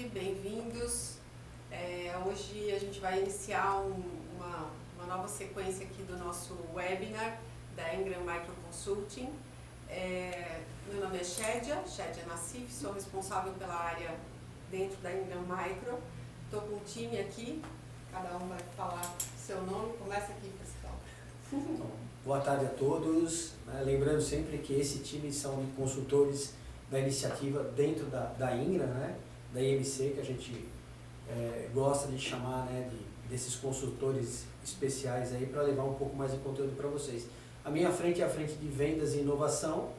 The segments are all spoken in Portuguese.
bem-vindos. Hoje a gente vai iniciar uma nova sequência aqui do nosso webinar da Ingram Micro Consulting. Meu nome é Shadia Nassif, sou responsável pela área dentro da Ingram Micro. Estou com um time aqui, cada um vai falar seu nome. Começa aqui, Pascal. Então, boa tarde a todos. Lembrando sempre que esse time são de consultores da iniciativa dentro da Ingram, da IMC, que a gente gosta de chamar desses consultores especiais aí para levar um pouco mais de conteúdo para vocês. A minha frente é a frente de vendas e inovação.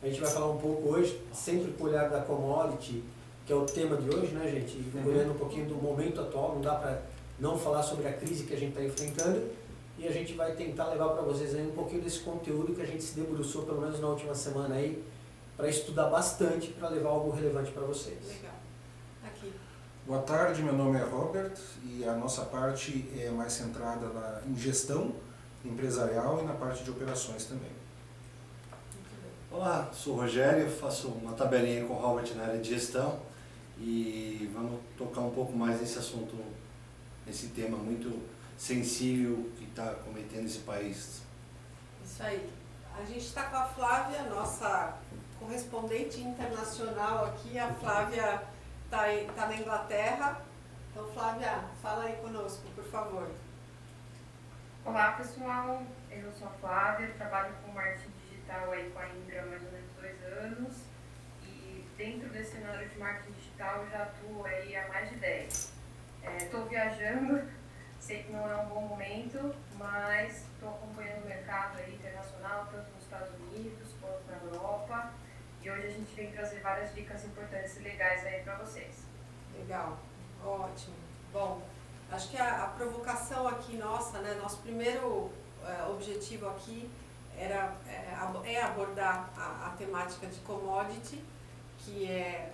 A gente vai falar um pouco hoje, sempre com o olhar da commodity, que é o tema de hoje, né, gente? E olhando um pouquinho do momento atual, não dá para não falar sobre a crise que a gente está enfrentando. E a gente vai tentar levar para vocês aí um pouquinho desse conteúdo que a gente se debruçou, pelo menos na última semana aí, para estudar bastante, para levar algo relevante para vocês. Legal. Aqui. Boa tarde, meu nome é Robert e a nossa parte é mais centrada em gestão empresarial e na parte de operações também. Olá, sou o Rogério, faço uma tabelinha com o Robert na área de gestão e vamos tocar um pouco mais nesse assunto, nesse tema muito sensível que está cometendo esse país. Isso aí. A gente está com a Flávia, nossa correspondente internacional aqui. A Flávia está na Inglaterra. Então, Flávia, fala aí conosco, por favor. Olá pessoal, eu sou a Flávia, trabalho com marketing digital aí com a Ingram há mais ou menos 2 anos e dentro desse cenário de marketing digital eu já atuo aí há mais de 10. Estou viajando, sei que não é um bom momento, mas estou acompanhando o mercado aí internacional, tanto nos Estados Unidos quanto na Europa, e hoje a gente vem trazer várias dicas importantes e legais aí para vocês. Legal, ótimo. Bom, acho que a provocação aqui nossa, nosso primeiro objetivo aqui é abordar a temática de commodity, que é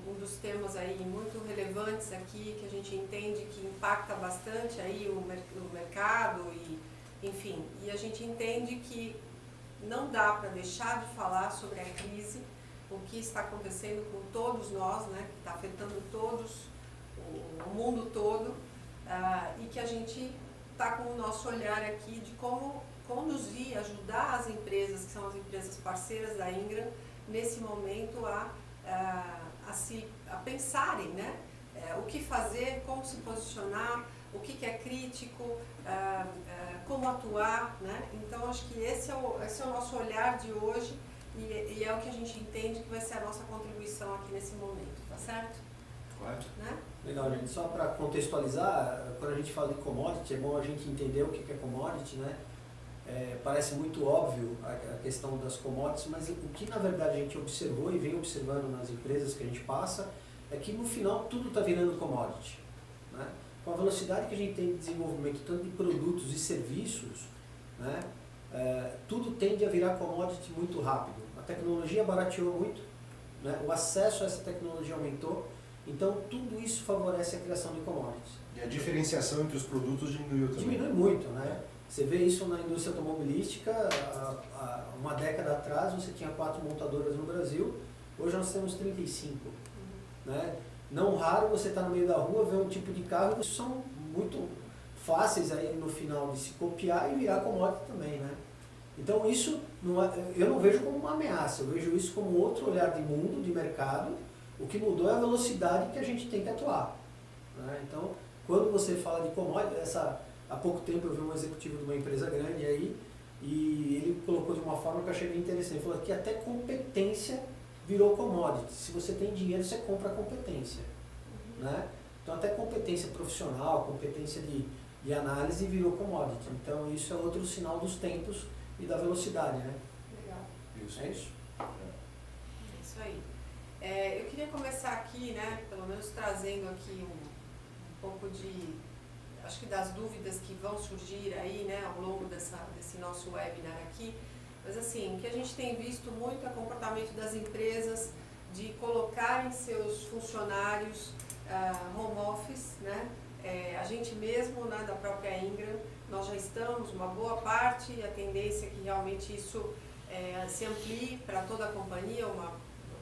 um dos temas aí muito relevantes aqui, que a gente entende que impacta bastante aí o mercado enfim, e a gente entende que não dá para deixar de falar sobre a crise, o que está acontecendo com todos nós, que está afetando todos, o mundo todo, e que a gente está com o nosso olhar aqui de como conduzir, ajudar as empresas, que são as empresas parceiras da Ingram, nesse momento a pensarem, o que fazer, como se posicionar, o que é crítico, como atuar, Então acho que esse é o nosso olhar de hoje e é o que a gente entende que vai ser a nossa contribuição aqui nesse momento, tá certo? Correto? Legal, gente. Só para contextualizar, quando a gente fala de commodity, é bom a gente entender o que é commodity, parece muito óbvio a questão das commodities, mas o que na verdade a gente observou e vem observando nas empresas que a gente passa é que no final tudo está virando commodity. Com a velocidade que a gente tem de desenvolvimento tanto de produtos e serviços, tudo tende a virar commodity muito rápido. A tecnologia barateou muito, o acesso a essa tecnologia aumentou, então tudo isso favorece a criação de commodities. E a diferenciação entre os produtos diminuiu também. Diminui muito, Você vê isso na indústria automobilística, há uma década atrás você tinha 4 montadoras no Brasil, hoje nós temos 35. Não raro você estar no meio da rua, ver um tipo de carro, que são muito fáceis aí no final de se copiar e virar commodity também. Então isso eu não vejo como uma ameaça, eu vejo isso como outro olhar de mundo, de mercado. O que mudou é a velocidade que a gente tem que atuar. Então, quando você fala de commodity, há pouco tempo eu vi um executivo de uma empresa grande aí, e ele colocou de uma forma que eu achei bem interessante. Ele falou que até competência virou commodity. Se você tem dinheiro, você compra a competência. Então até competência profissional, competência de análise virou commodity. Então isso é outro sinal dos tempos e da velocidade. Legal. Isso. É isso? É isso aí. Eu queria começar aqui, pelo menos trazendo aqui um pouco acho que das dúvidas que vão surgir aí, ao longo desse nosso webinar aqui. Mas assim, o que a gente tem visto muito é o comportamento das empresas de colocarem seus funcionários home office, a gente mesmo, da própria Ingram, nós já estamos, uma boa parte, e a tendência é que realmente isso se amplie para toda a companhia, uma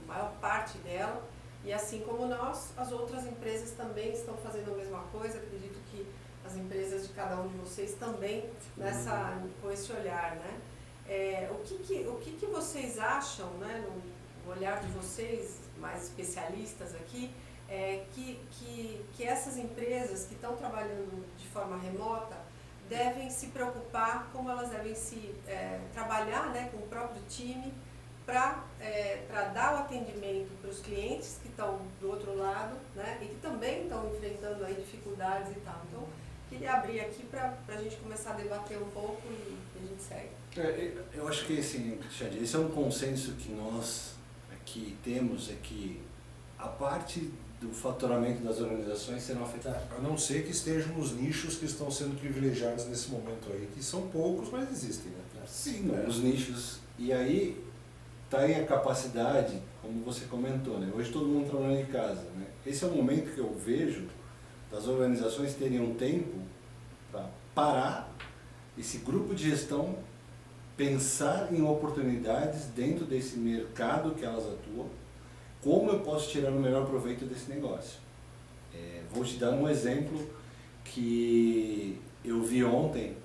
maior parte dela, E assim como nós, as outras empresas também estão fazendo a mesma coisa. Acredito que as empresas de cada um de vocês também com esse olhar, né? O que vocês acham, né, no olhar de vocês, mais especialistas aqui, que essas empresas que estão trabalhando de forma remota devem se preocupar, como elas devem trabalhar, né, com o próprio time para dar o atendimento para os clientes que estão do outro lado, né, e que também estão enfrentando aí dificuldades e tal. Então, queria abrir aqui para a gente começar a debater um pouco e a gente segue. Eu acho que esse é um consenso que nós aqui temos, é que a parte do faturamento das organizações serão afetadas. A não ser que estejam nos nichos que estão sendo privilegiados nesse momento aí, que são poucos, mas existem, né? Sim, os nichos. E aí está aí a capacidade, como você comentou, né? Hoje todo mundo trabalhando de casa, né? Esse é o momento que eu vejo das organizações terem um tempo para parar esse grupo de gestão, pensar em oportunidades dentro desse mercado que elas atuam, como eu posso tirar o melhor proveito desse negócio. Vou te dar um exemplo que eu vi ontem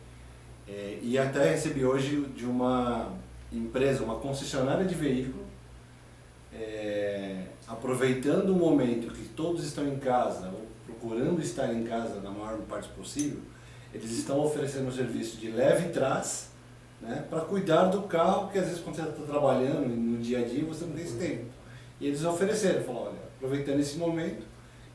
e até recebi hoje de uma empresa, uma concessionária de veículo, aproveitando o momento que todos estão em casa, ou procurando estar em casa na maior parte possível, eles estão oferecendo um serviço de leve trás, né, para cuidar do carro, que às vezes quando você está trabalhando no dia a dia você não tem esse tempo. E eles ofereceram, falaram, olha, aproveitando esse momento,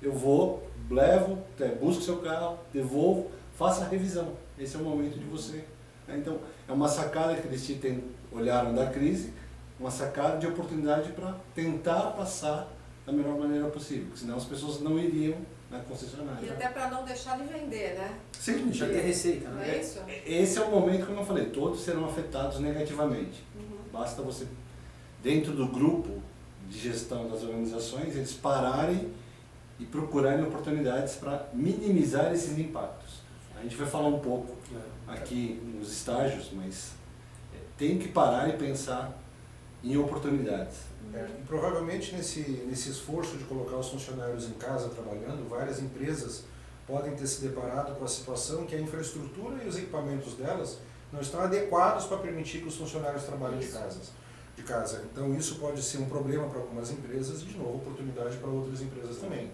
eu vou, levo, busco seu carro, devolvo, faça a revisão. Esse é o momento de você. Então, é uma sacada que eles olharam da crise, uma sacada de oportunidade para tentar passar da melhor maneira possível, porque senão as pessoas não iriam na concessionária. E até para não deixar de vender, né? Sim, Já tem receita, Não né? é isso? Esse é o momento, como eu falei, todos serão afetados negativamente. Basta você, dentro do grupo de gestão das organizações, eles pararem e procurarem oportunidades para minimizar esses impactos. A gente vai falar um pouco aqui nos estágios, mas tem que parar e pensar em oportunidades. E provavelmente nesse esforço de colocar os funcionários em casa trabalhando, várias empresas podem ter se deparado com a situação que a infraestrutura e os equipamentos delas não estão adequados para permitir que os funcionários trabalhem de casa. Então isso pode ser um problema para algumas empresas e, de novo, oportunidade para outras empresas também.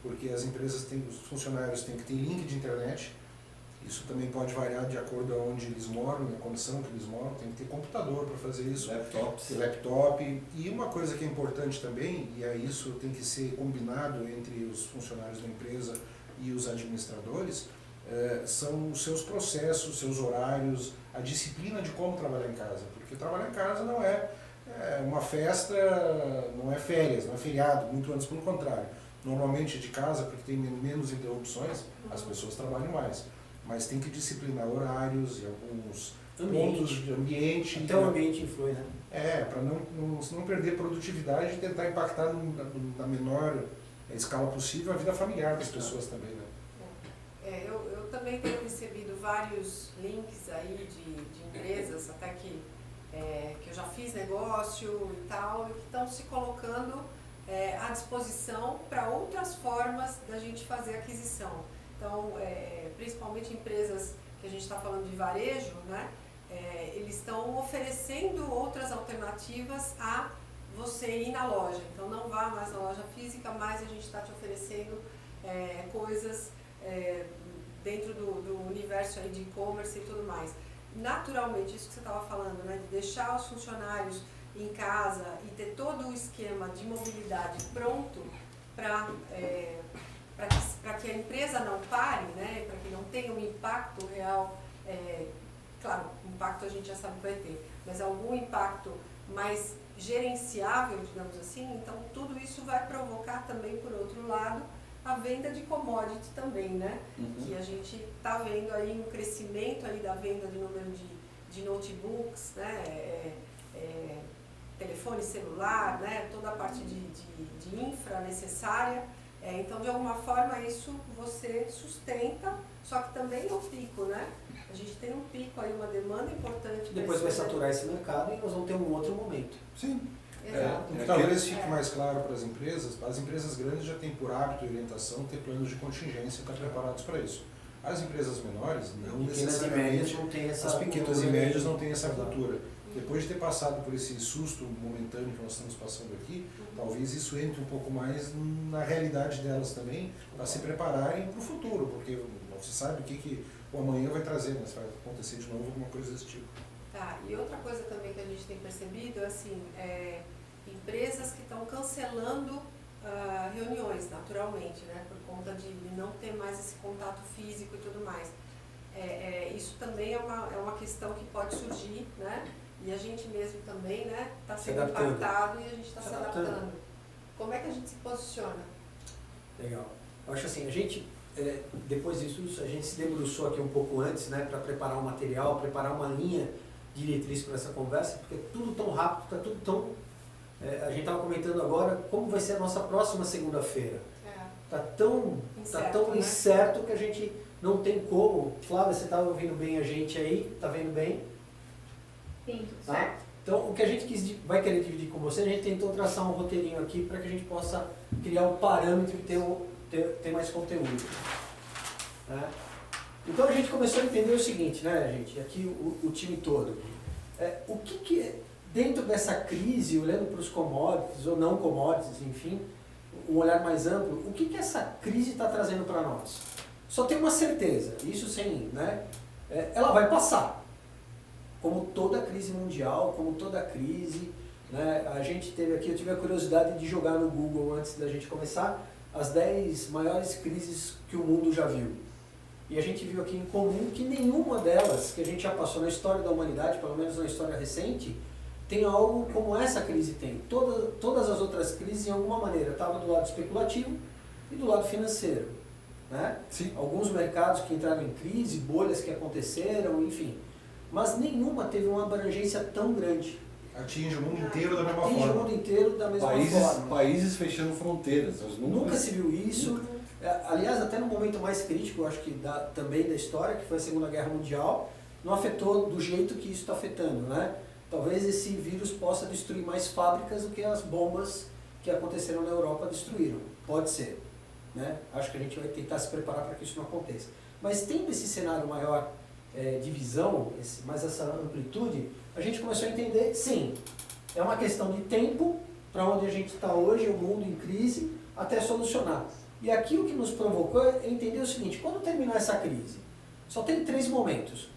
Porque as empresas os funcionários têm que ter link de internet, isso também pode variar de acordo com onde eles moram, na condição que eles moram, tem que ter computador para fazer isso, laptop. E uma coisa que é importante também, e é isso tem que ser combinado entre os funcionários da empresa e os administradores, são os seus processos, seus horários, a disciplina de como trabalhar em casa. Porque trabalhar em casa não é uma festa, não é férias, não é feriado, muito antes pelo contrário. Normalmente de casa, porque tem menos interrupções, as pessoas trabalham mais. Mas tem que disciplinar horários e alguns pontos de ambiente. Até o ambiente influi, né? Para não perder produtividade e tentar impactar na menor escala possível a vida familiar das pessoas também, né? Eu também tenho recebido vários links aí de empresas, até que eu já fiz negócio e tal, e que estão se colocando à disposição para outras formas da gente fazer aquisição. Então, principalmente empresas que a gente está falando de varejo, né? Eles estão oferecendo outras alternativas a você ir na loja. Então, não vá mais na loja física, mas a gente está te oferecendo coisas dentro do universo aí de e-commerce e tudo mais. Naturalmente, isso que você estava falando, né? De deixar os funcionários em casa e ter todo o esquema de mobilidade pronto para que a empresa não pare, né, para que não tenha um impacto real, claro, impacto a gente já sabe que vai ter, mas algum impacto mais gerenciável, digamos assim, então tudo isso vai provocar também, por outro lado, a venda de commodity também, né, que a gente está vendo aí um crescimento aí da venda de número de notebooks, né, telefone celular, né, toda a parte de infra necessária. Então, de alguma forma, isso você sustenta, só que também é um pico, né? A gente tem um pico aí, uma demanda importante. Depois vai saturar esse mercado e nós vamos ter um outro momento. Sim. Exato. Talvez fique mais claro para as empresas grandes já têm por hábito e orientação ter planos de contingência e estar preparados para isso. As empresas menores não Pequenas e médias necessariamente, não tem essa as pequenas e cultura médias de- não têm essa Exato. cultura. Depois de ter passado por esse susto momentâneo que nós estamos passando aqui, talvez isso entre um pouco mais na realidade delas também, para se prepararem para o futuro, porque não se sabe o que o amanhã vai trazer, né? Se vai acontecer de novo alguma coisa desse tipo. Tá, e outra coisa também que a gente tem percebido, assim, empresas que estão cancelando reuniões, naturalmente, né, por conta de não ter mais esse contato físico e tudo mais. Isso também é uma questão que pode surgir, né, e a gente mesmo também, né, está Se sendo adaptando. impactado e a gente está Se se adaptando. adaptando. Como é que a gente se posiciona? Legal. Eu acho assim, a gente, depois disso, a gente se debruçou aqui um pouco antes, né, para preparar um material, preparar uma linha diretriz para essa conversa, porque é tudo tão rápido, está tudo tão... a gente estava comentando agora como vai ser a nossa próxima segunda-feira. Está tão Incerto, né? incerto que a gente não tem como. Flávia, você está ouvindo bem a gente aí? Está vendo bem? Sim, tudo Tá? certo. Então, o que a gente vai querer dividir com você, a gente tentou traçar um roteirinho aqui para que a gente possa criar um parâmetro e ter mais conteúdo. Né? Então, a gente começou a entender o seguinte, né, gente? Aqui o time todo. O que dentro dessa crise, olhando para os commodities ou não commodities, enfim, um olhar mais amplo, o que essa crise está trazendo para nós? Só tem uma certeza, isso sem, né? Ela vai passar. Como toda crise mundial, como toda crise, né? A gente teve aqui, eu tive a curiosidade de jogar no Google antes da gente começar as 10 maiores crises que o mundo já viu. E a gente viu aqui em comum que nenhuma delas que a gente já passou na história da humanidade, pelo menos na história recente, tem algo como essa crise tem. Todas as outras crises, em alguma maneira, estavam do lado especulativo e do lado financeiro. Né? Sim. Alguns mercados que entraram em crise, bolhas que aconteceram, enfim. Mas nenhuma teve uma abrangência tão grande. Atinge o mundo inteiro da mesma Atinge o forma. mundo inteiro da mesma forma. Países fechando fronteiras. Nós Nunca se viu isso. Aliás, até no momento mais crítico, eu acho que também da história, que foi a Segunda Guerra Mundial, não afetou do jeito que isso está afetando, né? Talvez esse vírus possa destruir mais fábricas do que as bombas que aconteceram na Europa destruíram. Pode ser. Né? Acho que a gente vai tentar se preparar para que isso não aconteça. Mas tendo esse cenário maior de visão, mais essa amplitude, a gente começou a entender, sim, é uma questão de tempo para onde a gente está hoje, o mundo em crise, até solucionar. E aqui o que nos provocou é entender o seguinte, quando terminar essa crise, só tem 3 momentos.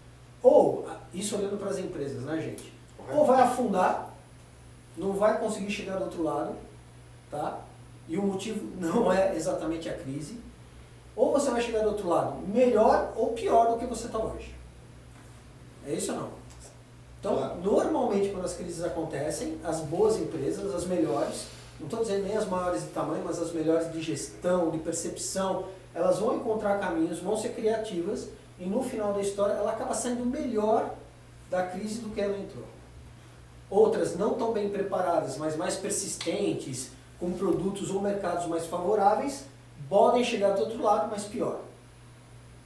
Ou, isso olhando para as empresas, né, gente? Ou vai afundar, não vai conseguir chegar do outro lado, tá? E o motivo não é exatamente a crise. Ou você vai chegar do outro lado melhor ou pior do que você está hoje. É isso ou não? Então, Claro. Normalmente quando as crises acontecem, as boas empresas, as melhores, não estou dizendo nem as maiores de tamanho, mas as melhores de gestão, de percepção, elas vão encontrar caminhos, vão ser criativas e no final da história ela acaba saindo melhor da crise do que ela entrou. Outras não tão bem preparadas, mas mais persistentes, com produtos ou mercados mais favoráveis, podem chegar do outro lado, mas pior.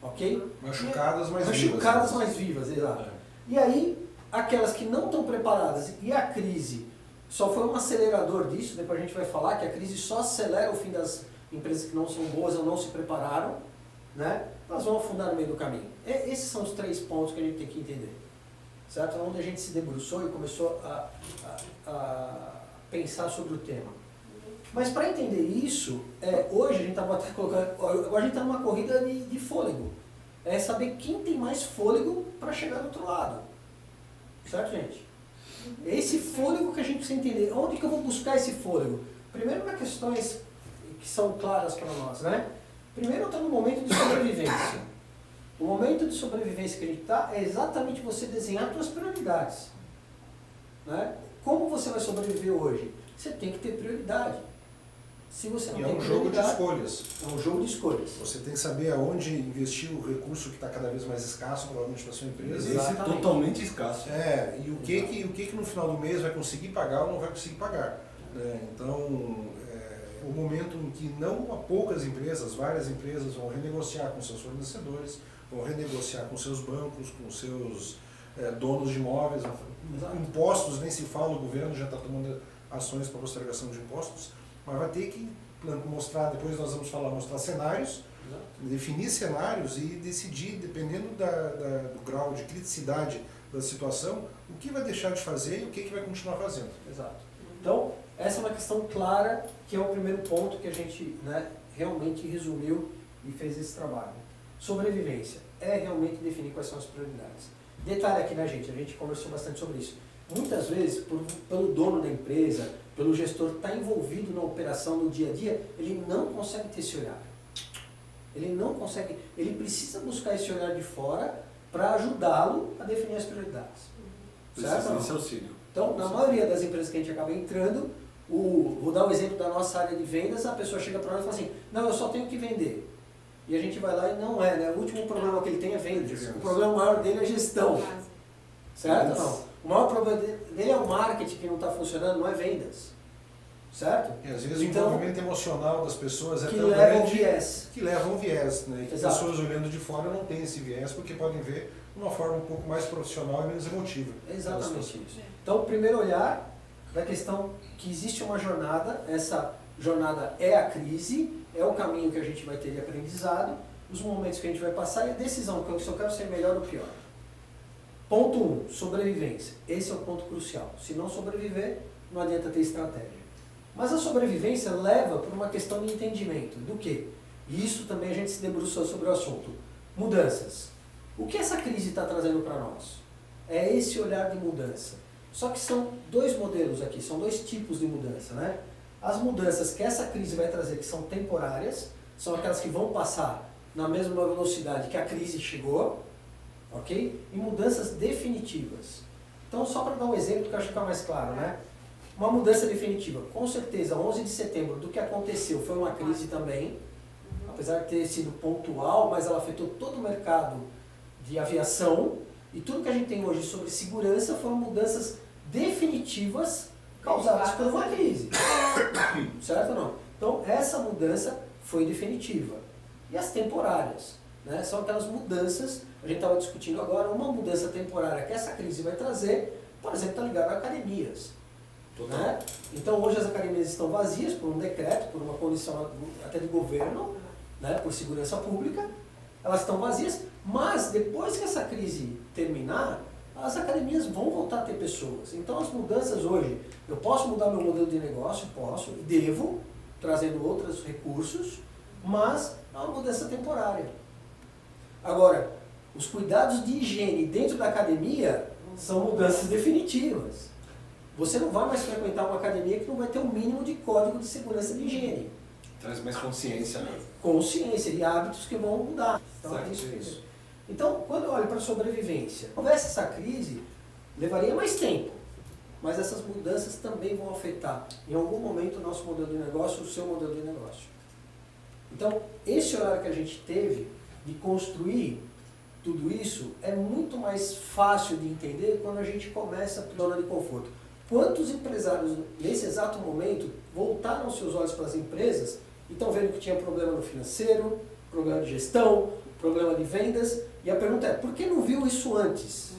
Ok? Machucadas, mas Machucadas, vivas. mais vivas, exato. E aí, aquelas que não estão preparadas e a crise só foi um acelerador disso, depois a gente vai falar que a crise só acelera o fim das empresas que não são boas ou não se prepararam, né? Elas vão afundar no meio do caminho. Esses são os 3 pontos que a gente tem que entender. Certo? Onde a gente se debruçou e começou a pensar sobre o tema. Mas para entender isso, hoje a gente está até colocando, agora a gente está numa corrida de fôlego. É saber quem tem mais fôlego para chegar do outro lado. Certo, gente? É esse fôlego que a gente precisa entender. Onde que eu vou buscar esse fôlego? Primeiro, nas questões que são claras para nós, né? Primeiro, eu estou no momento de sobrevivência. O momento de sobrevivência que a gente está é exatamente você desenhar suas prioridades. Né? Como você vai sobreviver hoje? Você tem que ter prioridade. Se você não E tem é um jogo de prioridade, escolhas. é um jogo de escolhas. Você tem que saber aonde investir o recurso que está cada vez mais escasso, provavelmente, para a sua empresa. Esse é Exatamente. totalmente escasso. E o que no final do mês vai conseguir pagar ou não vai conseguir pagar. Né? Então, o momento em que não poucas empresas, várias empresas vão renegociar com seus fornecedores, vão renegociar com seus bancos, com seus donos de imóveis, Exato. impostos nem se fala, o governo já está tomando ações para postergação de impostos, mas vai ter que mostrar, depois nós vamos falar, mostrar cenários, definir cenários e decidir, dependendo do grau de criticidade da situação, o que vai deixar de fazer e o que vai continuar fazendo. Exato. Então, essa é uma questão clara, que é o primeiro ponto que a gente, né, realmente resumiu e fez esse trabalho. Sobrevivência é realmente definir quais são as prioridades. Detalhe aqui, né, gente? A gente conversou bastante sobre isso. Muitas vezes, pelo dono da empresa, pelo gestor estar envolvido na operação no dia a dia, ele não consegue ter esse olhar. Ele não consegue, ele precisa buscar esse olhar de fora para ajudá-lo a definir as prioridades. Precisa desse auxílio. Então, na maioria das empresas que a gente acaba entrando, vou dar o exemplo da nossa área de vendas, a pessoa chega para nós e fala assim, não, eu só tenho que vender. E a gente vai lá e não é, né? O último problema que ele tem é vendas. O problema maior dele é gestão. Certo ou não? O maior problema dele é o marketing que não está funcionando, não é vendas. Certo? E às vezes então, o envolvimento emocional das pessoas é que tão leva grande um viés. que leva um viés, né? E que Exato. pessoas olhando de fora não têm esse viés porque podem ver de uma forma um pouco mais profissional e menos emotiva. Exatamente isso. Então, o primeiro olhar da questão que existe uma jornada, essa jornada é a crise, é o caminho que a gente vai ter de aprendizado, os momentos que a gente vai passar e a decisão, que eu quero ser melhor ou pior. Ponto 1, sobrevivência. Esse é o ponto crucial. Se não sobreviver, não adianta ter estratégia. Mas a sobrevivência leva por uma questão de entendimento. Do quê? E isso também a gente se debruçou sobre o assunto. Mudanças. O que essa crise está trazendo para nós? É esse olhar de mudança. Só que são dois modelos aqui, são dois tipos de mudança, né? As mudanças que essa crise vai trazer, que são temporárias, são aquelas que vão passar na mesma velocidade que a crise chegou, ok? E mudanças definitivas. Então, só para dar um exemplo que eu acho que fica mais claro, né? Uma mudança definitiva. Com certeza, 11 de setembro, do que aconteceu, foi uma crise também, apesar de ter sido pontual, mas ela afetou todo o mercado de aviação, e tudo que a gente tem hoje sobre segurança foram mudanças definitivas causadas por uma crise. Certo ou não? Então, essa mudança foi definitiva. E as temporárias, né? São aquelas mudanças, a gente estava discutindo agora, uma mudança temporária que essa crise vai trazer, por exemplo, está ligada a academias. Né? Então, hoje as academias estão vazias por um decreto, por uma condição até de governo, né? Por segurança pública, elas estão vazias, mas depois que essa crise terminar, as academias vão voltar a ter pessoas. Então, as mudanças hoje, eu posso mudar meu modelo de negócio? Posso, e devo, trazendo outros recursos, mas é uma mudança temporária. Agora, os cuidados de higiene dentro da academia são mudanças definitivas. Você não vai mais frequentar uma academia que não vai ter um mínimo de código de segurança de higiene. Traz mais consciência, né? Consciência e hábitos que vão mudar. Então, Certo, é isso. isso. Então, quando eu olho para a sobrevivência, se houvesse essa crise, levaria mais tempo. Mas essas mudanças também vão afetar, em algum momento, o nosso modelo de negócio, o seu modelo de negócio. Então, esse horário que a gente teve de construir tudo isso é muito mais fácil de entender quando a gente começa a zona de conforto. Quantos empresários, nesse exato momento, voltaram seus olhos para as empresas e estão vendo que tinha problema no financeiro, problema de gestão, problema de vendas, e a pergunta é, por que não viu isso antes?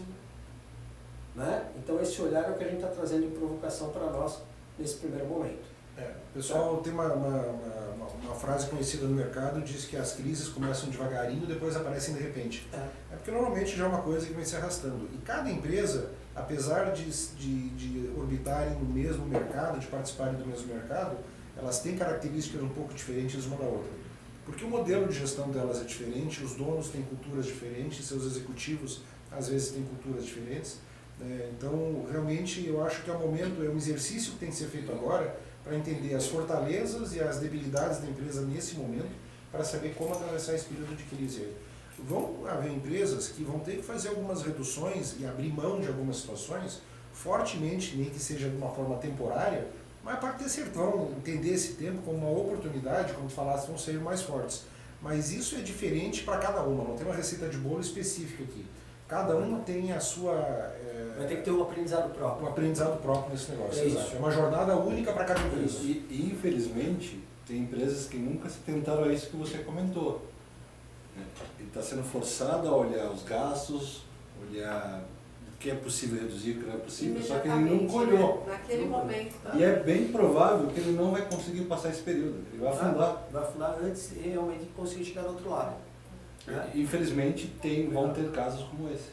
Né? Então esse olhar é o que a gente está trazendo de provocação para nós nesse primeiro momento. O pessoal tem uma frase conhecida no mercado, diz que as crises começam devagarinho e depois aparecem de repente. É porque normalmente já é uma coisa que vem se arrastando. E cada empresa, apesar de orbitarem no mesmo mercado, de participarem do mesmo mercado, elas têm características um pouco diferentes uma da outra. Porque o modelo de gestão delas é diferente, os donos têm culturas diferentes, seus executivos às vezes têm culturas diferentes. Então, realmente, eu acho que é um exercício que tem que ser feito agora para entender as fortalezas e as debilidades da empresa nesse momento, para saber como atravessar esse período de crise. Vão haver empresas que vão ter que fazer algumas reduções e abrir mão de algumas situações, fortemente, nem que seja de uma forma temporária, mas para ter certeza, vão entender esse tempo como uma oportunidade, como tu falaste, vão ser mais fortes. Mas isso é diferente para cada uma, não tem uma receita de bolo específica aqui. Cada uma tem a sua... Vai ter que ter um aprendizado próprio. Um aprendizado próprio nesse negócio, É exato. isso. É uma jornada única para cada empresa. E infelizmente, tem empresas que nunca se tentaram a isso que você comentou. Ele está sendo forçado a olhar os gastos, olhar que é possível reduzir, que não é possível, só que ele não Imediatamente, colheu. né? Naquele momento. E é bem provável que ele não vai conseguir passar esse período, ele vai afundar. Vai afundar antes de realmente conseguir chegar do outro lado. Né? Infelizmente vão ter casos como esse.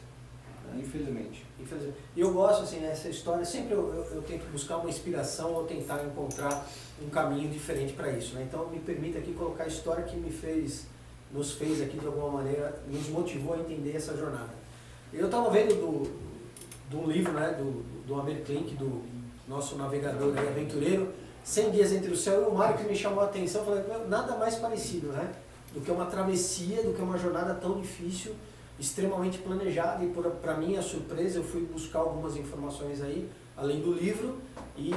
Infelizmente. Infelizmente. E eu gosto, assim, essa história, sempre eu tento buscar uma inspiração ou tentar encontrar um caminho diferente para isso. Né? Então me permita aqui colocar a história que nos fez aqui de alguma maneira, nos motivou a entender essa jornada. Eu estava vendo do livro, né, do Amir Klink, do nosso navegador aí, aventureiro, 100 Dias Entre o Céu e o Mar, que me chamou a atenção, falei, nada mais parecido, né, do que uma travessia, do que uma jornada tão difícil, extremamente planejada, e para minha surpresa eu fui buscar algumas informações aí, além do livro, e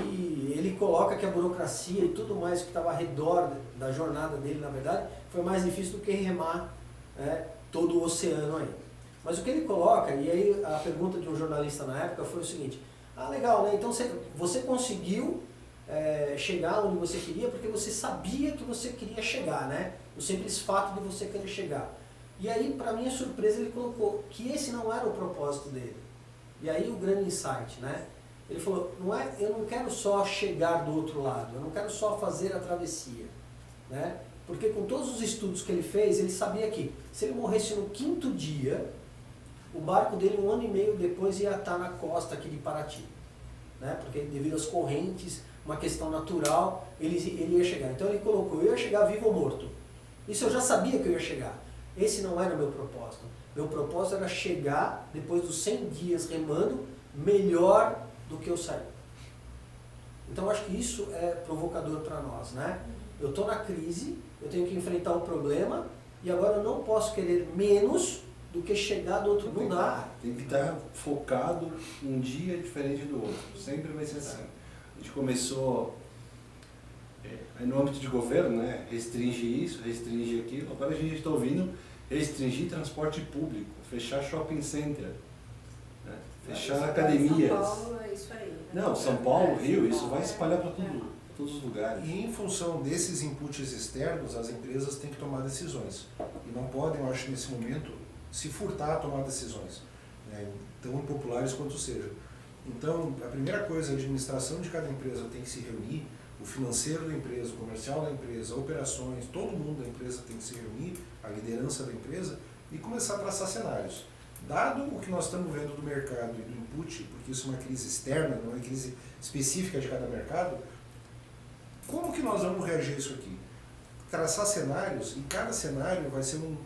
ele coloca que a burocracia e tudo mais que estava ao redor da jornada dele, na verdade, foi mais difícil do que remar, né, todo o oceano aí. Mas o que ele coloca, e aí a pergunta de um jornalista na época foi o seguinte, legal, né? Então você conseguiu chegar onde você queria porque você sabia que você queria chegar, né? O simples fato de você querer chegar. E aí, para minha surpresa, ele colocou que esse não era o propósito dele. E aí o grande insight, né? Ele falou, eu não quero só chegar do outro lado, eu não quero só fazer a travessia, né? Porque com todos os estudos que ele fez, ele sabia que se ele morresse no 5º dia, o barco dele 1 ano e meio depois ia estar na costa aqui de Paraty, né? Porque devido às correntes, uma questão natural, ele ia chegar. Então ele colocou, eu ia chegar vivo ou morto. Isso eu já sabia que eu ia chegar. Esse não era o meu propósito. Meu propósito era chegar, depois dos 100 dias remando, melhor do que eu saí. Então eu acho que isso é provocador para nós, né? Eu estou na crise, eu tenho que enfrentar um problema, e agora eu não posso querer menos do que chegar do outro lugar. Tem que estar focado um dia diferente do outro. Sempre vai ser assim. A gente começou no âmbito de governo, né? Restringir isso, restringir aquilo. Agora a gente está ouvindo restringir transporte público, fechar shopping center, né? Fechar academias. São Paulo é isso aí. Né? Não, São Paulo, Rio, isso vai espalhar para todos os lugares. E em função desses inputs externos, as empresas têm que tomar decisões. E não podem, eu acho, nesse momento, se furtar a tomar decisões, né, tão impopulares quanto seja. Então, a primeira coisa, a administração de cada empresa tem que se reunir, o financeiro da empresa, o comercial da empresa, operações, todo mundo da empresa tem que se reunir, a liderança da empresa, e começar a traçar cenários. Dado o que nós estamos vendo do mercado e do input, porque isso é uma crise externa, não é uma crise específica de cada mercado, como que nós vamos reagir a isso aqui? Traçar cenários, e cada cenário vai ser um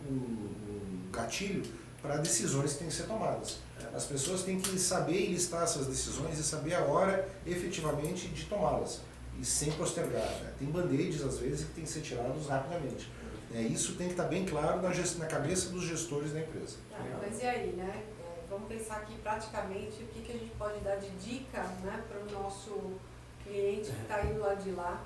gatilho para decisões que têm que ser tomadas. As pessoas têm que saber listar essas decisões e saber a hora, efetivamente, de tomá-las. E sem postergar. Né? Tem band-aids, às vezes, que têm que ser tirados rapidamente. Isso tem que estar bem claro na cabeça dos gestores da empresa. Mas e aí, né? Vamos pensar aqui praticamente o que a gente pode dar de dica, né, para o nosso cliente que está indo lá de lá.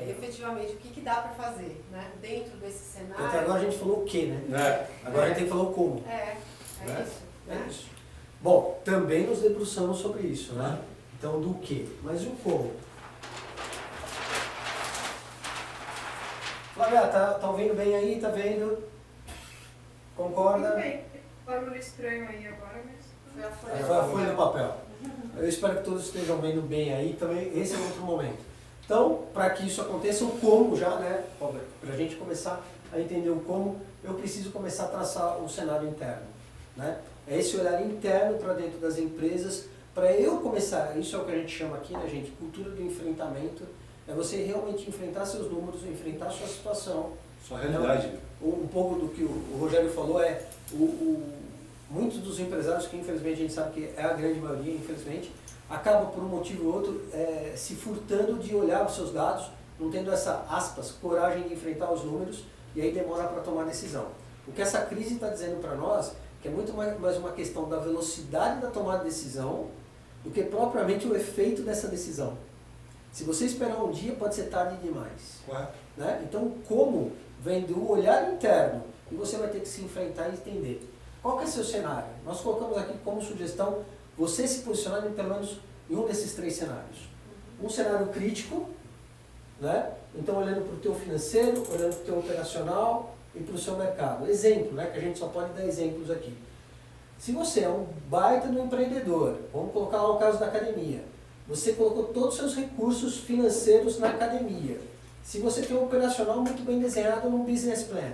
Efetivamente, o que dá para fazer, né? Dentro desse cenário. Até agora a gente falou o que, né? Agora a gente tem que falar o como. É Né? isso. É Né? isso. Bom, também nos debruçamos sobre isso, né? Então, do que? Mas e o como? Flávia, tá ouvindo bem aí? Tá vendo? Concorda? Tudo bem. Barulho estranho aí agora, mas... Foi a Foi a folha do papel. Eu espero que todos estejam vendo bem aí também. Esse é outro momento. Então, para que isso aconteça, o como já, né, Robert? Para a gente começar a entender o como, eu preciso começar a traçar o cenário interno, né? É esse olhar interno para dentro das empresas, para eu começar, isso é o que a gente chama aqui, né, gente, cultura do enfrentamento, é você realmente enfrentar seus números, enfrentar sua situação. Sua realidade. Um pouco do que o Rogério falou muitos dos empresários, que infelizmente a gente sabe que é a grande maioria, infelizmente, acaba por um motivo ou outro se furtando de olhar os seus dados, não tendo essa, aspas, coragem de enfrentar os números, e aí demora para tomar decisão. O que essa crise está dizendo para nós, que é muito mais uma questão da velocidade da tomada de decisão, do que propriamente o efeito dessa decisão. Se você esperar um dia, pode ser tarde demais. Correto. Né? Então, como vem do olhar interno, e você vai ter que se enfrentar e entender. Qual que é o seu cenário? Nós colocamos aqui como sugestão você se posicionar em pelo menos em um desses 3 cenários. Um cenário crítico, né? Então olhando para o teu financeiro, olhando para o teu operacional e para o seu mercado. Exemplo, né? Que a gente só pode dar exemplos aqui. Se você é um baita no empreendedor, vamos colocar lá o caso da academia, você colocou todos os seus recursos financeiros na academia. Se você tem um operacional muito bem desenhado no business plan,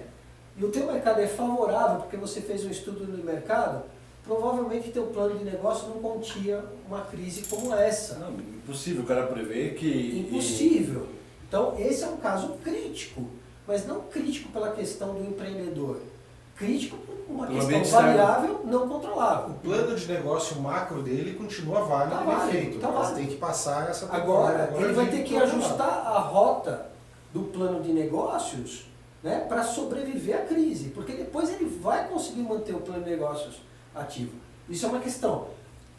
e o teu mercado é favorável porque você fez um estudo no mercado, provavelmente teu plano de negócio não continha uma crise como essa. Não, impossível o cara prever que... Impossível. Então, esse é um caso crítico, mas não crítico pela questão do empreendedor. Crítico por uma Pelo questão ambiente variável, não controlável. O plano de negócio macro dele continua válido Tá e válido, bem feito, tá mas válido. tem que passar essa Agora, ele vai tem ter que controlar. ajustar a rota do plano de negócios, né, para sobreviver à crise, porque depois ele vai conseguir manter o plano de negócios ativo. Isso é uma questão.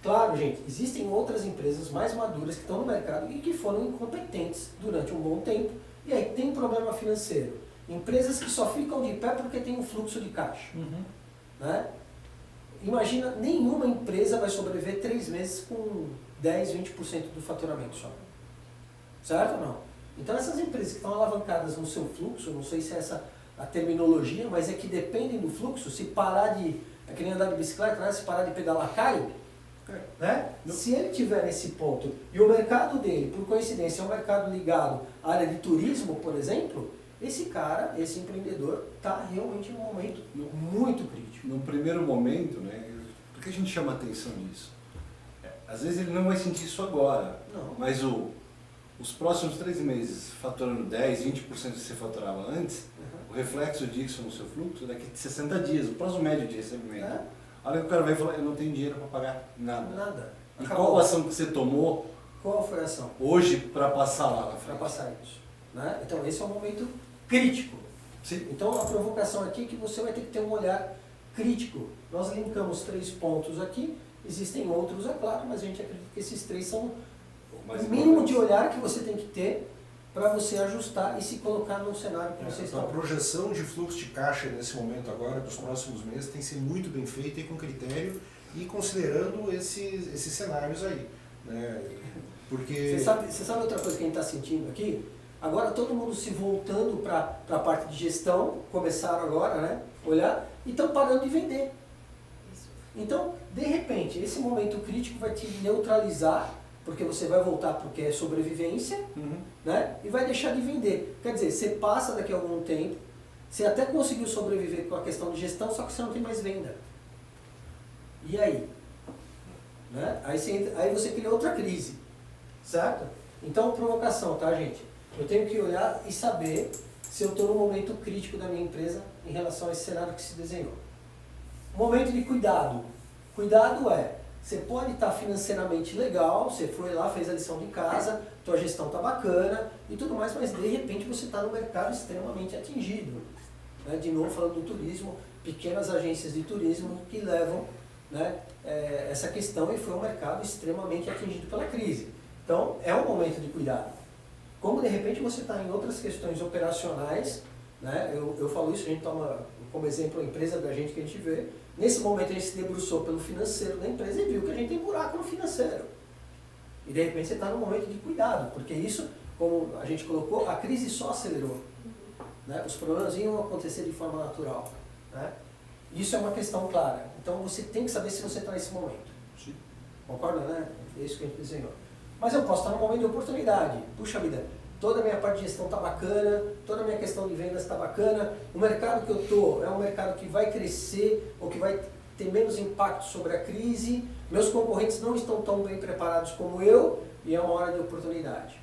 Claro, gente, existem outras empresas mais maduras que estão no mercado e que foram incompetentes durante um bom tempo e aí tem problema financeiro. Empresas que só ficam de pé porque tem um fluxo de caixa. Né? Imagina, nenhuma empresa vai sobreviver 3 meses com 10, 20% do faturamento só. Certo ou não? Então essas empresas que estão alavancadas no seu fluxo, não sei se é essa a terminologia, mas é que dependem do fluxo, se parar de... É que nem andar de bicicleta, né? Se parar de pedalar, cai. Né? Se ele tiver nesse ponto, e o mercado dele, por coincidência, é um mercado ligado à área de turismo, por exemplo, esse cara, esse empreendedor, está realmente num momento muito crítico. No primeiro momento, né, por que a gente chama atenção nisso? Às vezes ele não vai sentir isso agora, Não. mas os próximos 3 meses, faturando 10, 20% que você faturava antes, o reflexo disso no seu fluxo daqui de 60 dias, o prazo médio de recebimento. É? Olha que o cara vai falar, eu não tenho dinheiro para pagar nada. Nada. E Acabou. qual ação que você tomou Qual foi a ação? hoje para passar lá na Para frente? passar isso. Né? Então esse é um momento crítico. Sim. Então a provocação aqui é que você vai ter que ter um olhar crítico. Nós linkamos 3 pontos aqui, existem outros, é claro, mas a gente acredita que esses 3 são Mas o mínimo de olhar que você tem que ter para você ajustar e se colocar no cenário que você A está. projeção de fluxo de caixa nesse momento agora, para os próximos meses, tem que ser muito bem feita e com critério e considerando esses cenários aí. Né? Porque... Você sabe outra coisa que a gente está sentindo aqui? Agora todo mundo se voltando para a parte de gestão, começaram agora, né? Olhar, e estão parando de vender. Então, de repente, esse momento crítico vai te neutralizar, porque você vai voltar para o que é sobrevivência, né? E vai deixar de vender. Quer dizer, você passa daqui a algum tempo, você até conseguiu sobreviver com a questão de gestão, só que você não tem mais venda. E aí? Né? Aí você cria outra crise, certo? Então, provocação, tá, gente? Eu tenho que olhar e saber se eu estou no momento crítico da minha empresa em relação a esse cenário que se desenhou. Momento de cuidado. Cuidado é, você pode estar financeiramente legal, você foi lá, fez a lição de casa, tua gestão está bacana e tudo mais, mas de repente você está no mercado extremamente atingido. Né? De novo, falando do turismo, pequenas agências de turismo que levam, né, essa questão e foi um mercado extremamente atingido pela crise. Então, é um momento de cuidado. Como de repente você está em outras questões operacionais, né? Eu falo isso, a gente toma como exemplo a empresa da gente que a gente vê. Nesse momento a gente se debruçou pelo financeiro da empresa e viu que a gente tem buraco no financeiro. E de repente você está num momento de cuidado, porque isso, como a gente colocou, a crise só acelerou. Né? Os problemas iam acontecer de forma natural. Né? Isso é uma questão clara. Então você tem que saber se você está nesse momento. Sim. Concorda, né? É isso que a gente desenhou. Mas eu posso estar num momento de oportunidade. Puxa vida, toda a minha parte de gestão está bacana, toda a minha questão de vendas está bacana, o mercado que eu estou é um mercado que vai crescer ou que vai ter menos impacto sobre a crise, meus concorrentes não estão tão bem preparados como eu e é uma hora de oportunidade.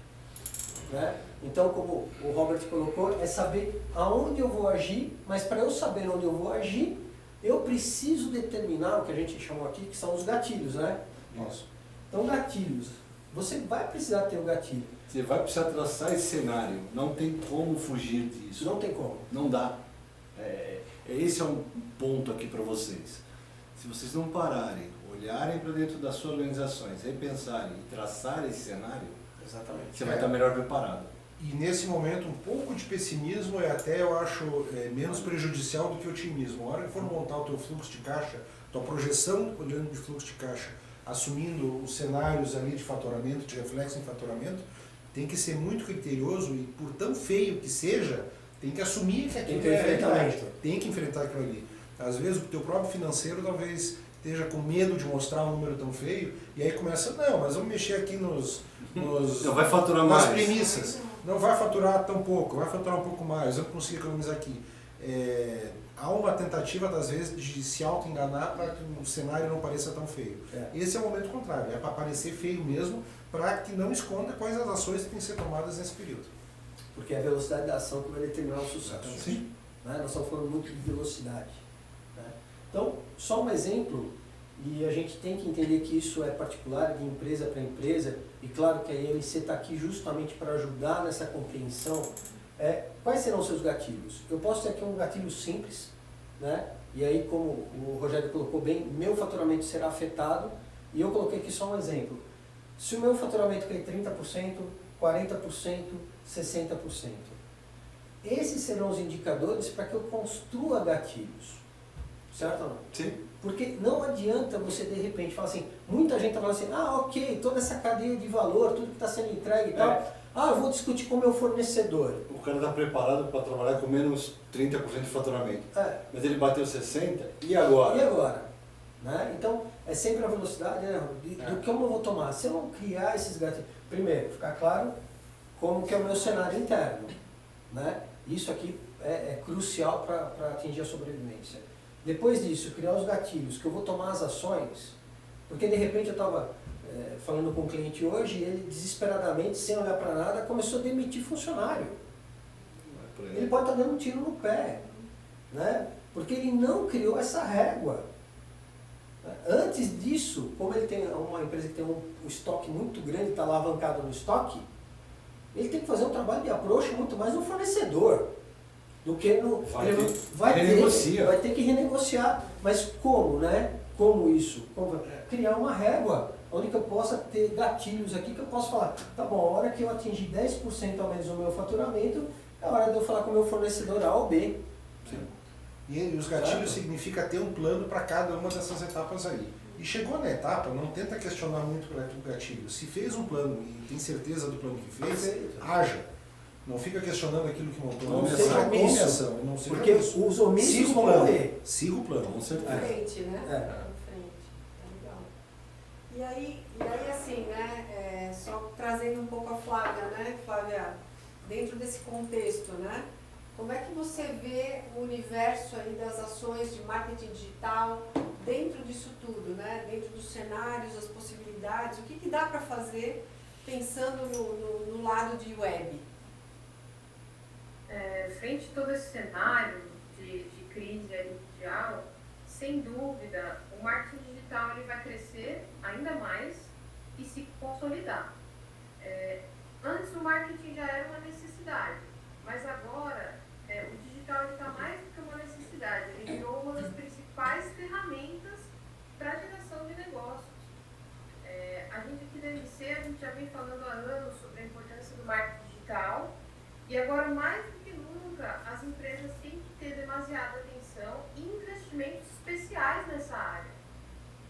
Né? Então, como o Robert colocou, é saber aonde eu vou agir, mas para eu saber onde eu vou agir, eu preciso determinar o que a gente chamou aqui, que são os gatilhos, né? Nossa. Então, gatilhos. Você vai precisar ter um gatilho. Você vai precisar traçar esse cenário, não tem como fugir disso. Não tem como. Não dá. Esse é um ponto aqui para vocês. Se vocês não pararem, olharem para dentro das suas organizações, repensarem e traçar esse cenário, Exatamente. você vai estar melhor preparado. E nesse momento, um pouco de pessimismo é até, eu acho, menos prejudicial do que otimismo. A hora que for montar o teu fluxo de caixa, tua projeção olhando de fluxo de caixa, assumindo os cenários ali de faturamento, de reflexo em faturamento, tem que ser muito criterioso e, por tão feio que seja, tem que assumir que aquilo Tem que é realidade. enfrentar. Tem que enfrentar aquilo ali. Às vezes o teu próprio financeiro talvez esteja com medo de mostrar um número tão feio, e aí começa, não, mas vamos mexer aqui Não vai faturar nas mais. premissas. Não vai faturar tão pouco, vai faturar um pouco mais, eu consigo economizar aqui. Há uma tentativa, às vezes, de se auto-enganar para que o cenário não pareça tão feio. Esse é o momento contrário, é para parecer feio mesmo, para que não esconda quais as ações que têm que ser tomadas nesse período. Porque é a velocidade da ação que vai determinar o sucesso. Sim. Né? Nós estamos falando muito de velocidade. Né? Então, só um exemplo, e a gente tem que entender que isso é particular de empresa para empresa, e claro que a ILC está aqui justamente para ajudar nessa compreensão. Quais serão os seus gatilhos? Eu posso ter aqui um gatilho simples, né? E aí, como o Rogério colocou bem, meu faturamento será afetado, e eu coloquei aqui só um exemplo. Se o meu faturamento cair 30%, 40%, 60%, esses serão os indicadores para que eu construa gatilhos, certo ou não? Sim. Porque não adianta você de repente falar assim, muita gente está falando assim, ok, toda essa cadeia de valor, tudo que está sendo entregue e tal, eu vou discutir com o meu fornecedor. O cara está preparado para trabalhar com menos 30% de faturamento. Mas ele bateu 60%, e agora? E agora? Né? Então, é sempre a velocidade, né? Do que eu vou tomar. Se eu não criar esses gatilhos... Primeiro, ficar claro como que é o meu cenário interno. Né? Isso aqui é crucial para atingir a sobrevivência. Depois disso, criar os gatilhos, que eu vou tomar as ações, porque de repente eu estava falando com um cliente hoje e ele desesperadamente, sem olhar para nada, começou a demitir funcionário. Ele pode estar dando um tiro no pé, né? Porque ele não criou essa régua. Antes disso, como ele tem uma empresa que tem um estoque muito grande, está alavancado no estoque, ele tem que fazer um trabalho de approach muito mais no fornecedor do que no... Vai ter que renegociar. Mas como, né? Como isso? Criar uma régua, onde que eu possa ter gatilhos aqui, que eu posso falar, tá bom, a hora que eu atingir 10% ao menos do meu faturamento, é a hora de eu falar com o meu fornecedor A ou B. Sim. E os gatilhos significa ter um plano para cada uma dessas etapas aí. E chegou na etapa, não tenta questionar muito para o gatilho. Se fez um plano e tem certeza do plano que fez, haja. Não fica questionando aquilo que montou. Não seja omisso, porque os omissos vão morrer. Siga o plano. Em frente, né? Em frente. Legal. E aí assim, né, só trazendo um pouco a Flávia, né, Flávia, dentro desse contexto, né, como é que você vê o universo aí das ações de marketing digital dentro disso tudo, né, dentro dos cenários, as possibilidades, o que dá para fazer pensando no lado de web? Frente a todo esse cenário de crise mundial, sem dúvida, o marketing digital ele vai crescer ainda mais e se consolidar. Antes o marketing já era uma necessidade, mas agora o digital está mais do que uma necessidade, ele virou uma das principais ferramentas para a geração de negócios. A gente aqui da ILC, a gente já vem falando há anos sobre a importância do marketing digital, e agora mais do que nunca as empresas têm que ter demasiada atenção e investimentos especiais nessa área.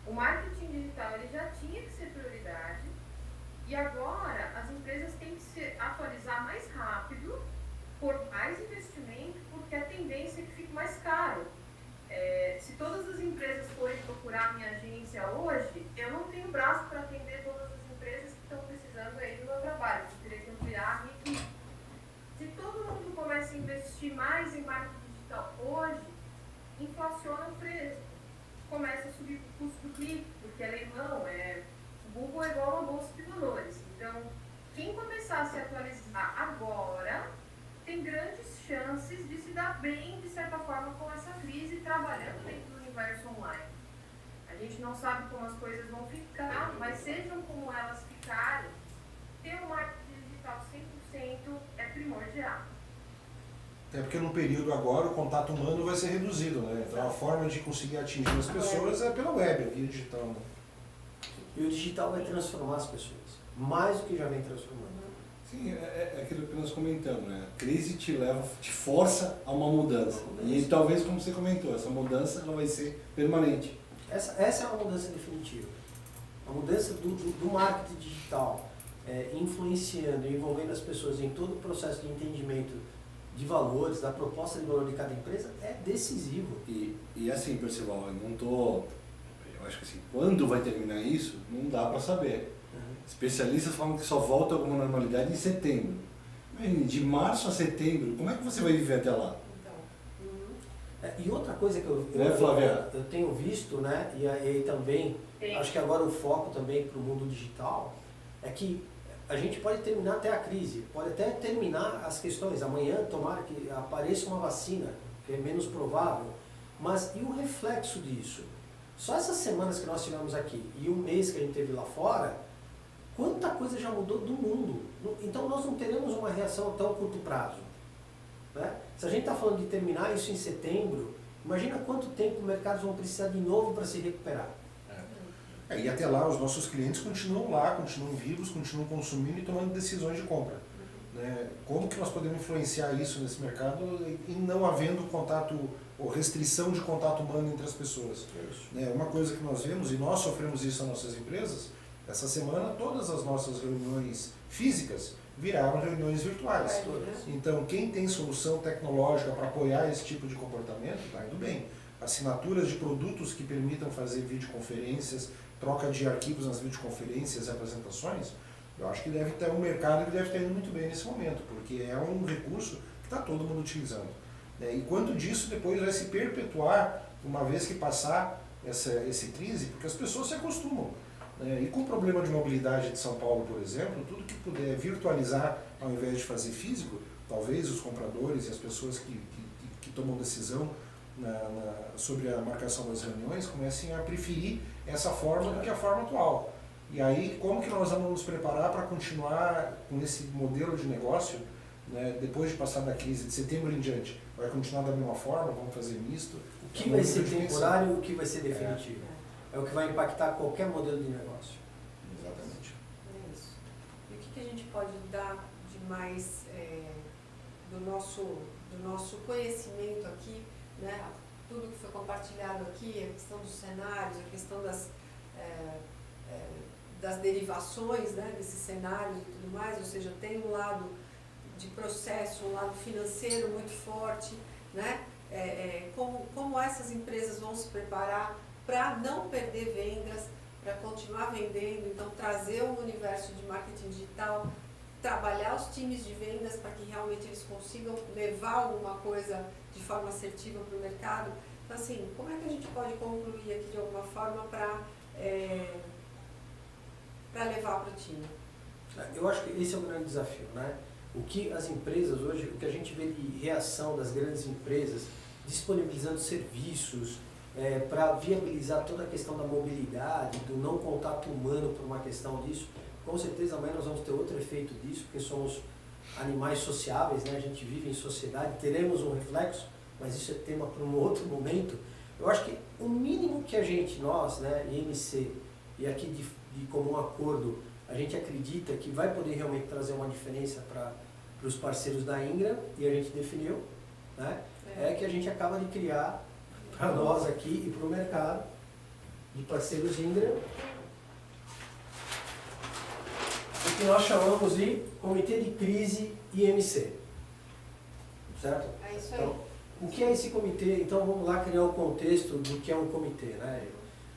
O marketing digital ele já tinha que ser prioridade, e agora as empresas têm que se atualizar mais rápido, por mais investimento, porque a tendência é que fique mais caro. Se todas as empresas forem procurar a minha agência hoje, eu não tenho braço para atender todas as empresas que estão precisando aí do meu trabalho. Eu teria que ampliar a minha equipe. Se todo mundo começa a investir mais em marketing digital hoje, inflaciona o preço. Começa a subir o custo do clique, porque é leilão, o Google é igual a uma bolsa de valores. Então, quem começar a se atualizar agora tem grandes chances de se dar bem, de certa forma, com essa crise, trabalhando dentro do universo online. A gente não sabe como as coisas vão ficar, mas sejam como elas ficarem, ter um marketing digital 100% é primordial. É porque no período agora o contato humano vai ser reduzido, né? Então a forma de conseguir atingir as pessoas é pela web, via digital. Né? E o digital vai transformar as pessoas, mais do que já vem transformando. Sim, é aquilo que nós comentamos, né? A crise te força a uma mudança. E talvez, como você comentou, essa mudança ela vai ser permanente. Essa é uma mudança definitiva. A mudança do marketing digital, influenciando e envolvendo as pessoas em todo o processo de entendimento de valores, da proposta de valor de cada empresa, é decisivo. E assim, Percival, Eu acho que assim, quando vai terminar isso, não dá para saber. Especialistas falam que só volta a alguma normalidade em setembro. Imagine, de março a setembro, como é que você vai viver até lá? E outra coisa que Flávia? eu tenho visto, né, e aí também, acho que agora o foco também para o mundo digital, é que a gente pode terminar até a crise, pode até terminar as questões. Amanhã, tomara que apareça uma vacina, que é menos provável, mas e o reflexo disso? Só essas semanas que nós tivemos aqui e um mês que a gente teve lá fora, quanta coisa já mudou do mundo. Então nós não teremos uma reação a tão curto prazo. Né? Se a gente está falando de terminar isso em setembro, imagina quanto tempo os mercados vão precisar de novo para se recuperar. E até lá os nossos clientes continuam lá, continuam vivos, continuam consumindo e tomando decisões de compra. Né? Como que nós podemos influenciar isso nesse mercado e não havendo contato ou restrição de contato humano entre as pessoas? Né? Uma coisa que nós vemos, e nós sofremos isso nas nossas empresas, essa semana todas as nossas reuniões físicas viraram reuniões virtuais. Então, quem tem solução tecnológica para apoiar esse tipo de comportamento, está indo bem. Assinaturas de produtos que permitam fazer videoconferências, troca de arquivos nas videoconferências e apresentações, eu acho que deve ter um mercado que deve estar indo muito bem nesse momento, porque é um recurso que está todo mundo utilizando. E quanto disso depois vai se perpetuar uma vez que passar essa crise, porque as pessoas se acostumam. E com o problema de mobilidade de São Paulo, por exemplo, tudo que puder virtualizar ao invés de fazer físico, talvez os compradores e as pessoas que tomam decisão sobre a marcação das reuniões comecem a preferir essa forma do que a forma atual. E aí, como que nós vamos nos preparar para continuar com esse modelo de negócio, né, depois de passar da crise, de setembro em diante? Vai continuar da mesma forma? Vamos fazer misto? O que vai ser temporário e o que vai ser definitivo? É o que vai impactar qualquer modelo de negócio. Exatamente. É isso. E o que a gente pode dar de mais do nosso conhecimento aqui, né? Tudo que foi compartilhado aqui, a questão dos cenários, a questão das derivações, né, desses cenários e tudo mais, ou seja, tem um lado de processo, um lado financeiro muito forte, né? Como essas empresas vão se preparar para não perder vendas, para continuar vendendo, então trazer um universo de marketing digital, trabalhar os times de vendas para que realmente eles consigam levar alguma coisa de forma assertiva para o mercado. Então, assim, como é que a gente pode concluir aqui de alguma forma para levar para o time? Eu acho que esse é o grande desafio, né? O que as empresas hoje, o que a gente vê de reação das grandes empresas, disponibilizando serviços, para viabilizar toda a questão da mobilidade, do não contato humano por uma questão disso, com certeza amanhã nós vamos ter outro efeito disso, porque somos animais sociáveis, né? A gente vive em sociedade, teremos um reflexo, mas isso é tema para um outro momento. Eu acho que o mínimo que a gente, nós, né, IMC, e aqui de comum acordo, a gente acredita que vai poder realmente trazer uma diferença para os parceiros da Ingram, e a gente definiu, né? É que a gente acaba de criar para nós aqui e para o mercado de parceiros Ingram, o que nós chamamos de Comitê de Crise IMC. Certo? É isso aí. Então, o que é esse comitê? Então vamos lá criar o contexto do que é um comitê, né?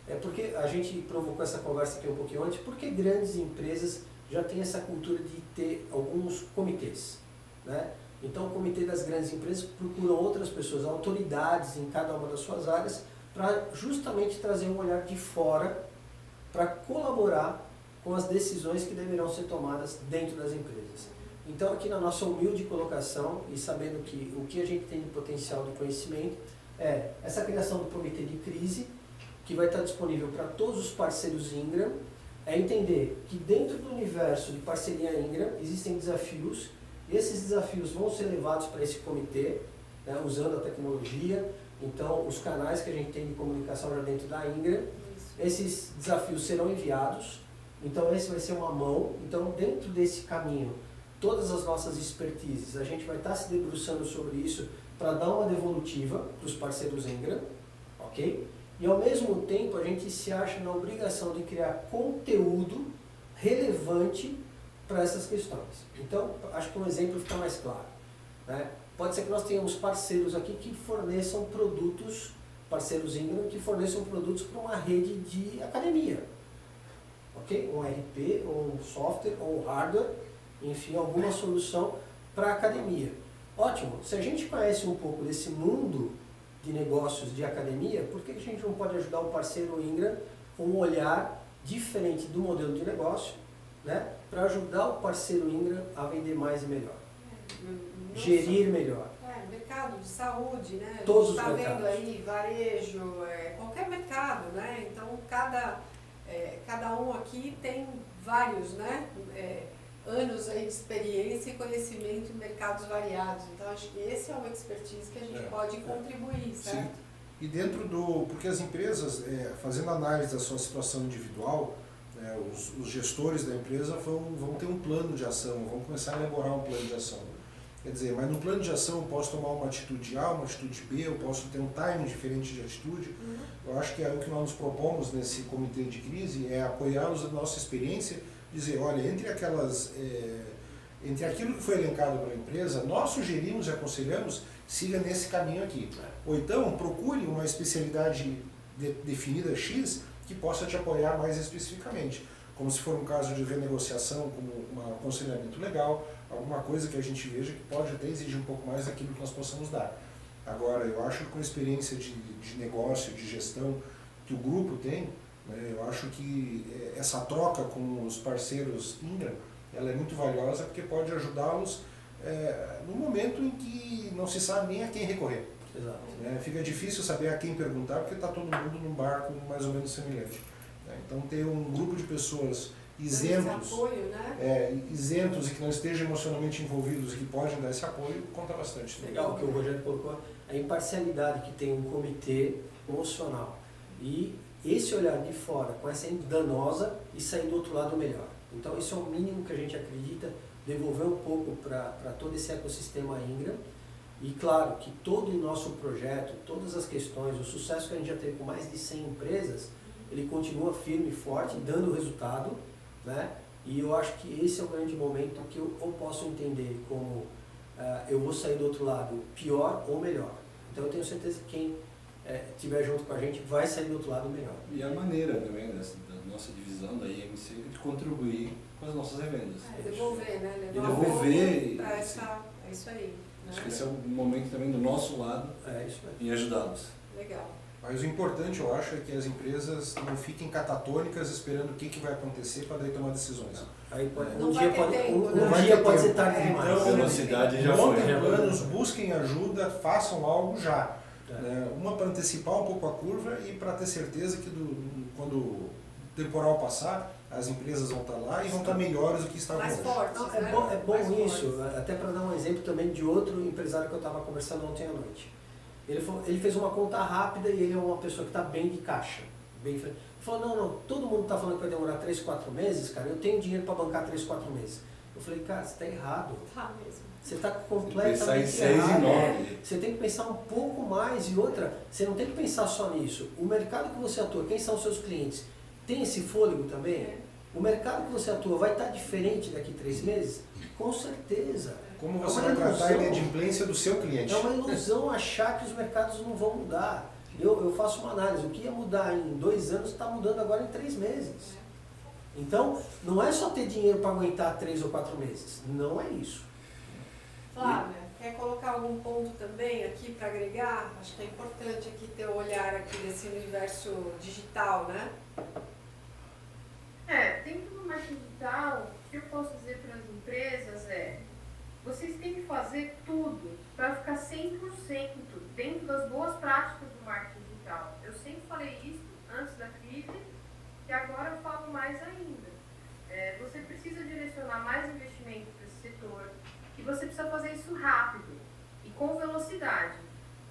É porque a gente provocou essa conversa aqui um pouquinho antes, porque grandes empresas já têm essa cultura de ter alguns comitês, né? Então, o comitê das grandes empresas procuram outras pessoas, autoridades em cada uma das suas áreas, para justamente trazer um olhar de fora para colaborar com as decisões que deverão ser tomadas dentro das empresas. Então, aqui na nossa humilde colocação, e sabendo que o que a gente tem de potencial de conhecimento, é essa criação do comitê de crise, que vai estar disponível para todos os parceiros Ingram, é entender que dentro do universo de parceria Ingram existem desafios. Esses desafios vão ser levados para esse comitê, né, usando a tecnologia, então os canais que a gente tem de comunicação já dentro da Ingram. Esses desafios serão enviados, então esse vai ser uma mão. Então, dentro desse caminho, todas as nossas expertises, a gente vai estar se debruçando sobre isso para dar uma devolutiva para os parceiros Ingram, ok? E ao mesmo tempo a gente se acha na obrigação de criar conteúdo relevante para essas questões. Então, acho que um exemplo fica mais claro, né? Pode ser que nós tenhamos parceiros aqui que forneçam produtos parceiros Ingram que forneçam produtos para uma rede de academia. Ok? Um RP, ou um software, ou um hardware, enfim, alguma solução para a academia. Ótimo, se a gente conhece um pouco desse mundo de negócios de academia, por que a gente não pode ajudar o parceiro Ingram com um olhar diferente do modelo de negócio, né, para ajudar o parceiro Ingram a vender mais e melhor, gerir melhor. Mercado de saúde, né? Todos os está mercados. vendo aí varejo, qualquer mercado, né? Então cada um aqui tem vários, né? Anos aí de experiência e conhecimento em mercados variados. Então acho que esse é uma expertise que a gente pode contribuir, certo? Sim. E dentro do... Porque as empresas, fazendo análise da sua situação individual, os gestores da empresa vão ter um plano de ação, vão começar a elaborar um plano de ação. Quer dizer, mas no plano de ação eu posso tomar uma atitude A, uma atitude B, eu posso ter um timing diferente de atitude. Eu acho que o que nós nos propomos nesse comitê de crise é apoiá-los na nossa experiência, dizer, olha, entre aquilo que foi elencado pela empresa, nós sugerimos e aconselhamos, siga nesse caminho aqui. Ou então, procure uma especialidade definida X que possa te apoiar mais especificamente. Como se for um caso de renegociação, como um aconselhamento legal, alguma coisa que a gente veja que pode até exigir um pouco mais daquilo que nós possamos dar. Agora, eu acho que com a experiência de negócio, de gestão que o grupo tem, né, eu acho que essa troca com os parceiros Ingram, ela é muito valiosa porque pode ajudá-los no momento em que não se sabe nem a quem recorrer. Exato. Fica difícil saber a quem perguntar porque está todo mundo num barco mais ou menos semelhante. Então, ter um grupo de pessoas isentos, apoio, né? isentos e que não estejam emocionalmente envolvidos e que podem dar esse apoio, conta bastante. Legal que o Rogério colocou, a imparcialidade que tem um comitê emocional. E esse olhar de fora, com essa danosa e sair do outro lado melhor. Então, isso é o mínimo que a gente acredita, devolver um pouco para todo esse ecossistema Ingram. E claro que todo o nosso projeto, todas as questões, o sucesso que a gente já teve com mais de 100 empresas, ele continua firme e forte, dando resultado, né? E eu acho que esse é o grande momento que eu posso entender como eu vou sair do outro lado pior ou melhor. Então eu tenho certeza que quem estiver junto com a gente vai sair do outro lado melhor. E a maneira também da nossa divisão da IMC de contribuir com as nossas revendas. Devolver, né? E devolver. Para é isso aí. Né? Acho que esse é o momento também do nosso lado Isso mesmo. em ajudá-los. Legal. Mas o importante, eu acho, é que as empresas não fiquem catatônicas esperando o que vai acontecer para daí tomar decisões. Aí Não vai ter tempo, né? um dia pode ser tarde demais. Então, A velocidade já montem foi. planos, busquem ajuda, façam algo já. É. Uma para antecipar um pouco a curva e para ter certeza que quando o temporal passar, as empresas vão estar lá e vão estar melhores do que estavam Mais hoje. fortes, Não, né? é bom Mais isso, fortes. até para dar um exemplo também de outro empresário que eu estava conversando ontem à noite. Ele fez uma conta rápida e ele é uma pessoa que está bem de caixa. Ele falou, não, todo mundo está falando que vai demorar 3, 4 meses, cara, eu tenho dinheiro para bancar 3, 4 meses. Eu falei, cara, você está errado. Tá mesmo. Você está Pensar em completamente 6 errado. e 9. Você tem que pensar um pouco mais e outra, você não tem que pensar só nisso. O mercado que você atua, quem são os seus clientes? Tem esse fôlego também? O mercado que você atua vai estar diferente daqui 3 meses? Com certeza. Como É você uma vai tratar a ilusão. inadimplência do seu cliente? É uma ilusão achar que os mercados não vão mudar. Eu faço uma análise, o que ia mudar em 2 anos está mudando agora em 3 meses. Então, não é só ter dinheiro para aguentar 3 ou 4 meses. Não é isso. Flávia, quer colocar algum ponto também aqui para agregar? Acho que é importante aqui ter o olhar aqui desse universo digital, né? Dentro do marketing digital, o que eu posso dizer para as empresas vocês têm que fazer tudo para ficar 100% dentro das boas práticas do marketing digital. Eu sempre falei isso antes da crise e agora eu falo mais ainda. Você precisa direcionar mais investimento para esse setor e você precisa fazer isso rápido e com velocidade,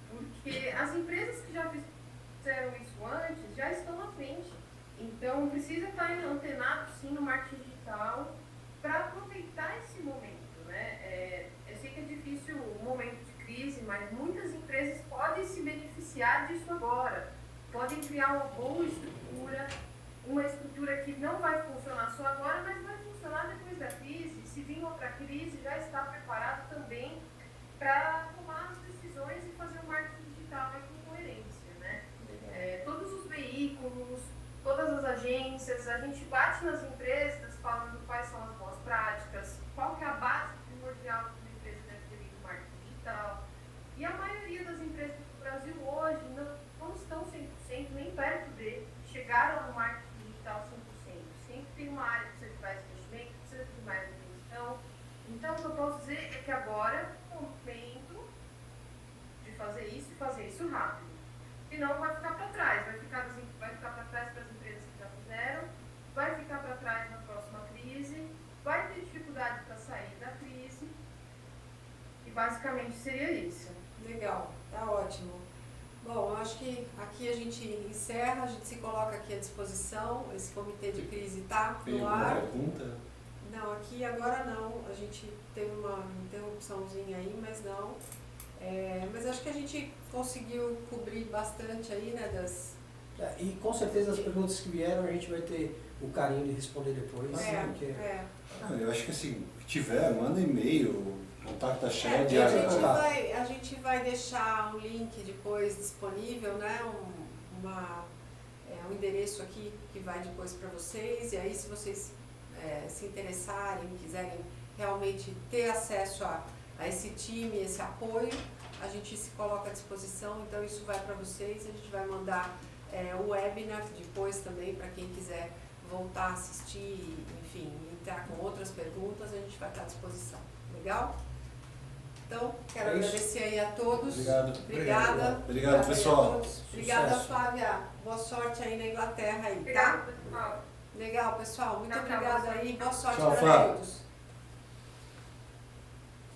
porque as empresas que já fizeram isso antes já estão à frente. Então, precisa estar antenado, sim, no marketing digital para aproveitar esse momento, né? Eu sei que é difícil o momento de crise, mas muitas empresas podem se beneficiar disso agora. Podem criar uma boa estrutura, uma estrutura que não vai funcionar só agora, mas vai funcionar depois da crise. Se vir outra crise, já está preparado também para tomar as decisões e fazer o marketing digital com coerência, né? coisas, a gente bate nas empresas falando quais são as boas práticas, qual que é a base primordial que uma empresa deve ter em marketing digital. E a maioria das empresas do Brasil hoje não estão 100% nem perto de chegar ao marketing digital 100%. Sempre tem uma área que precisa de mais investimento, precisa de mais atenção. Então, o que eu posso dizer é que agora é o momento de fazer isso e fazer isso rápido. Senão vai ficar para trás, vai ficar para trás para as empresas que já fizeram, vai ficar para trás na próxima crise, vai ter dificuldade para sair da crise e basicamente seria isso. Legal, tá ótimo. Bom, eu acho que aqui a gente encerra, a gente se coloca aqui à disposição, esse comitê de crise está Tem no alguma ar. pergunta? Não, aqui agora não, a gente teve uma interrupçãozinha aí, mas não. Mas acho que a gente conseguiu cobrir bastante aí, né, das... E com certeza as perguntas que vieram a gente vai ter o carinho de responder depois. Porque... Não, eu acho que assim, se tiver, manda e-mail, contacta a E Shed. a gente vai deixar um link depois disponível, né, um endereço aqui que vai depois para vocês, e aí se vocês se interessarem, quiserem realmente ter acesso a esse time, esse apoio, a gente se coloca à disposição, então isso vai para vocês, a gente vai mandar o webinar depois também para quem quiser voltar a assistir, enfim, entrar com outras perguntas, a gente vai estar à disposição. Legal? Então, quero agradecer aí a todos. Obrigado. Obrigada. Obrigado, pessoal. A todos. Obrigada, Sucesso. Flávia. Boa sorte aí na Inglaterra aí, tá? Obrigada, pessoal. Legal, pessoal. Muito Tchau, tchau, obrigada boa aí. Boa sorte Tchau, para Flávia. todos.